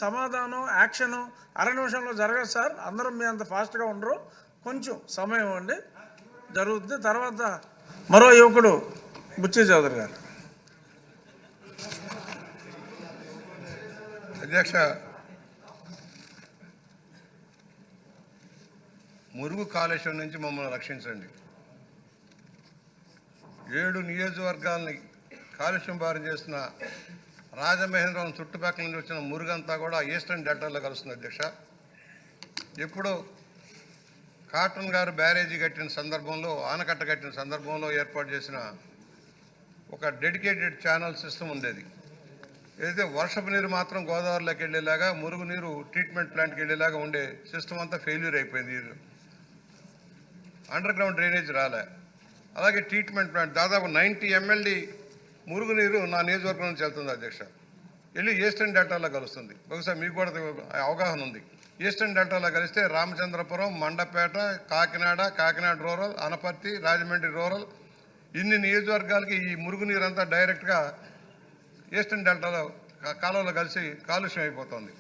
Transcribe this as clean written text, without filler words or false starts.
సమాధానం యాక్షను నిమిషంలో జరగదు సార్. అందరం మీ అంత ఫాస్ట్గా ఉండరు, కొంచెం సమయం ఇవ్వండి, జరుగుతుంది. తర్వాత మరో యువకుడు బుచ్చి చౌదరి గారు. అధ్యక్ష, మురుగు కాలుష్యం నుంచి మమ్మల్ని రక్షించండి. 7 నియోజకవర్గాల్ని కాలుష్యం బారి చేస్తున్న రాజమహేంద్రవరం చుట్టుపక్కల నుంచి వచ్చిన మురుగంతా కూడా ఈస్టర్న్ డెల్టాలో కలుస్తుంది. అధ్యక్ష, ఎప్పుడో కాటన్ గారు బ్యారేజీ కట్టిన సందర్భంలో, ఆనకట్ట కట్టిన సందర్భంలో ఏర్పాటు చేసిన ఒక డెడికేటెడ్ ఛానల్ సిస్టమ్ ఉండేది. ఏదైతే వర్షపు నీరు మాత్రం గోదావరిలోకి వెళ్ళేలాగా, మురుగు నీరు ట్రీట్మెంట్ ప్లాంట్కి వెళ్ళేలాగా ఉండే సిస్టమ్ అంతా ఫెయిల్యూర్ అయిపోయింది. అండర్ గ్రౌండ్ డ్రైనేజ్ రాలే. అలాగే ట్రీట్మెంట్ ప్లాంట్ దాదాపు 90 MLD మురుగు నీరు నా నియోజకవర్గం నుంచి వెళ్తుంది. అధ్యక్ష, వెళ్ళి ఈస్టర్న్ డెల్టాలో కలుస్తుంది. బహుశా మీకు కూడా అవగాహన ఉంది. ఈస్టర్న్ డెల్టాలో కలిస్తే రామచంద్రపురం, మండపేట, కాకినాడ రూరల్, అనపర్తి, రాజమండ్రి రూరల్, ఇన్ని నియోజకవర్గాలకి ఈ మురుగు నీరు అంతా డైరెక్ట్గా ఈస్టర్న్ డెల్టాలో కాలువలో కలిసి కాలుష్యం అయిపోతుంది.